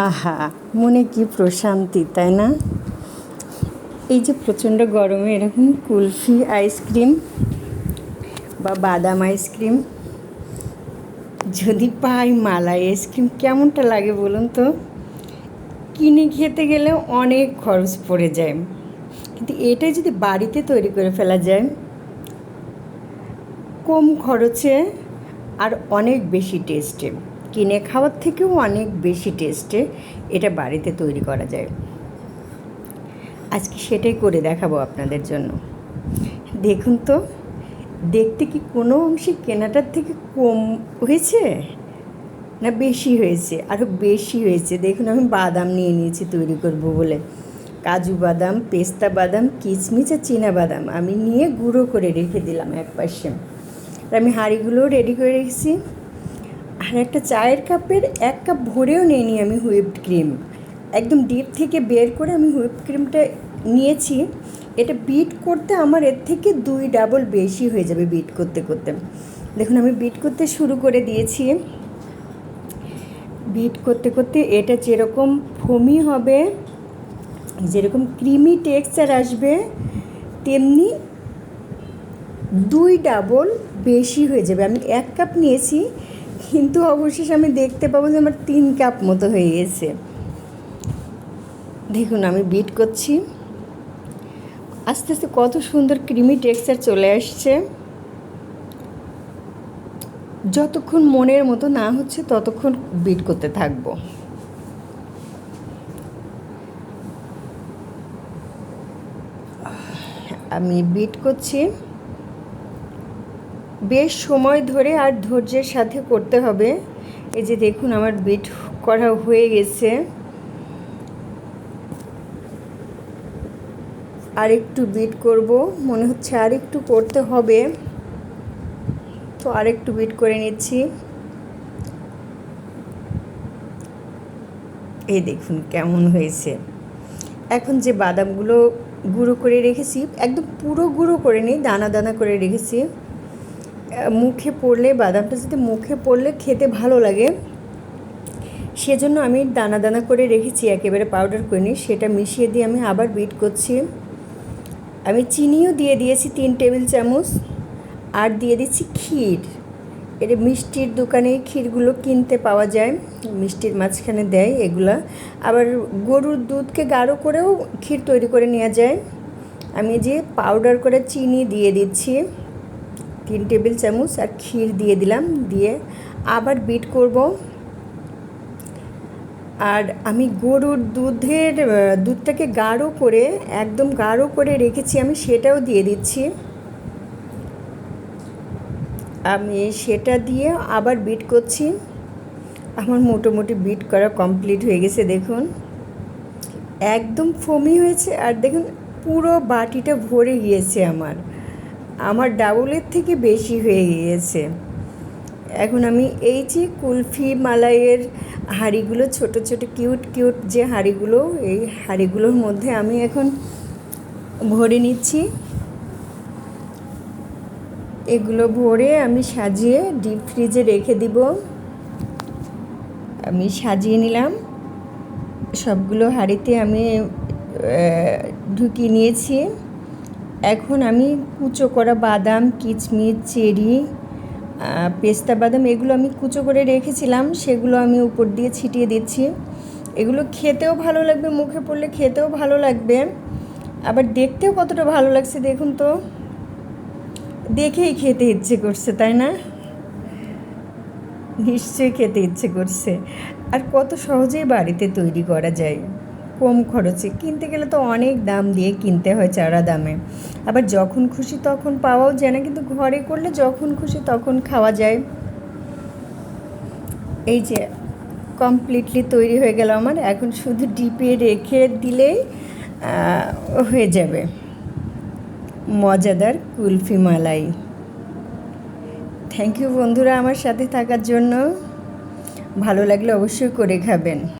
আহা, মনে কি প্রশান্তি, তাই না? এই যে প্রচণ্ড গরমে এরকম কুলফি আইসক্রিম বা বাদাম আইসক্রিম যদি পাই, মালাই আইসক্রিম, কেমনটা লাগে বলুন তো? কিনে খেতে গেলে অনেক খরচ পড়ে যায়, কিন্তু এটাই যদি বাড়িতে তৈরি করে ফেলা যায় কম খরচে আর অনেক বেশি টেস্টে, কিনে খাওয়ার থেকেও অনেক বেশি টেস্টে এটা বাড়িতে তৈরি করা যায়। আজকে সেটাই করে দেখাবো আপনাদের জন্য। দেখুন তো, দেখতে কি কোনো অংশে কেনাটার থেকে কম হয়েছে না বেশি হয়েছে? আরও বেশি হয়েছে। দেখুন, আমি বাদাম নিয়ে নিয়েছি তৈরি করব বলে। কাজু বাদাম, পেস্তা বাদাম, কিশমিশ আর চীনা বাদাম আমি নিয়ে গুঁড়ো করে রেখে দিলাম এক পাশে। আর আমি হাঁড়িগুলোও রেডি করে রেখেছি। আর একটা চায়ের কাপের 1 কাপ ভরেও নিয়ে নিই আমি হুইপড ক্রিম। একদম ডিপ থেকে বের করে আমি হুইপড ক্রিমটা নিয়েছি। এটা বিট করতে আমার এর থেকে 2 ডাবল বেশি হয়ে যাবে বিট করতে করতে। দেখুন, আমি বিট করতে শুরু করে দিয়েছি। বিট করতে করতে এটা যেরকম ফোমি হবে, যেরকম ক্রিমি টেক্সচার আসবে, তেমনি 2 ডাবল বেশি হয়ে যাবে। আমি 1 কাপ নিয়েছি, কিন্তু অবশেষে আমি দেখতে পাবো যে আমার 3 কাপ মতো হয়ে গেছে। দেখুন, আমি বিট করছি, আস্তে আস্তে কত সুন্দর ক্রিমি টেক্সচার চলে আসছে। যতক্ষণ মনের মতো না হচ্ছে ততক্ষণ বিট করতে থাকবো। আমি বিট করছি, বেশ সময় ধরে আর ধৈর্যের সাথে করতে হবে। এই যে দেখুন, আমার বিট করা হয়ে গেছে। আরেকটু বিট করব, মনে হচ্ছে আরেকটু করতে হবে, তো আরেকটু বিট করে নিচ্ছি। এই দেখুন কেমন হয়েছে। এখন যে বাদামগুলো গুঁড়ো করে রেখেছি, একদম পুরো গুঁড়ো করে নিই, দানা দানা করে রেখেছি। মুখে পড়লে, বাদামটা যদি মুখে পড়লে খেতে ভালো লাগে, সেজন্য আমি দানা দানা করে রেখেছি, একেবারে পাউডার করে নিই। সেটা মিশিয়ে দিয়ে আমি আবার বিট করছি। আমি চিনিও দিয়ে দিয়েছি 3 টেবিল চামচ, আর দিয়ে দিচ্ছি ক্ষীর। এটা মিষ্টির দোকানে ক্ষীরগুলো কিনতে পাওয়া যায়, মিষ্টির মাঝখানে দেয় এগুলা। আবার গরুর দুধকে গাঢ় করেও ক্ষীর তৈরি করে নেওয়া যায়। আমি যে পাউডার করে চিনি দিয়ে দিচ্ছি 3 টেবিল চামচ, আর ক্ষীর দিয়ে দিলাম, দিয়ে আবার বিট করব। আর আমি গরুর দুধটাকে গাঢ় করে, একদম গাঢ় করে রেখেছি আমি, সেটাও দিয়ে দিচ্ছি। আমি সেটা দিয়ে আবার বিট করছি। আমার মোটামুটি বিট করা কমপ্লিট হয়ে গেছে। দেখুন, একদম ফোমি হয়েছে। আর দেখুন, পুরো বাটিটা ভরে গিয়েছে আমার ডাবলের থেকে বেশি হয়ে গিয়েছে। এখন আমি এই যে কুলফি মালাইয়ের হাঁড়িগুলো, ছোট ছোট কিউট কিউট যে হাঁড়িগুলো, এই হাঁড়িগুলোর মধ্যে আমি এখন ভরে নিচ্ছি। এগুলো ভরে আমি সাজিয়ে ডিপ ফ্রিজে রেখে দিব। আমি সাজিয়ে নিলাম, সবগুলো হাঁড়িতে আমি ঢুকিয়ে নিয়েছি। এখন আমি কুচো করা বাদাম, কিশমিশ, চেরি, পেস্তা বাদাম, এগুলো আমি কুচো করে রেখেছিলাম, সেগুলো আমি উপর দিয়ে ছিটিয়ে দিচ্ছি। এগুলো খেতেও ভালো লাগবে, মুখে পড়লে খেতেও ভালো লাগবে, আবার দেখতেও কতটা ভালো লাগছে দেখুন তো। দেখেই খেতে ইচ্ছে করছে, তাই না? নিশ্চয়ই খেতে ইচ্ছে করছে। আর কত সহজেই বাড়িতে তৈরি করা যায় কম খরচে। কিনতে গেলে তো অনেক দাম দিয়ে কিনতে হয়, চারা দামে। আবার যখন খুশি তখন পাওয়াও যায় না, কিন্তু ঘরে করলে যখন খুশি তখন খাওয়া যায়। এই যে কমপ্লিটলি তৈরি হয়ে গেল আমার। এখন শুধু ডিপে রেখে দিলেই হয়ে যাবে মজাদার কুলফি মালাই। থ্যাংক ইউ বন্ধুরা আমার সাথে থাকার জন্য। ভালো লাগলে অবশ্যই করে খাবেন।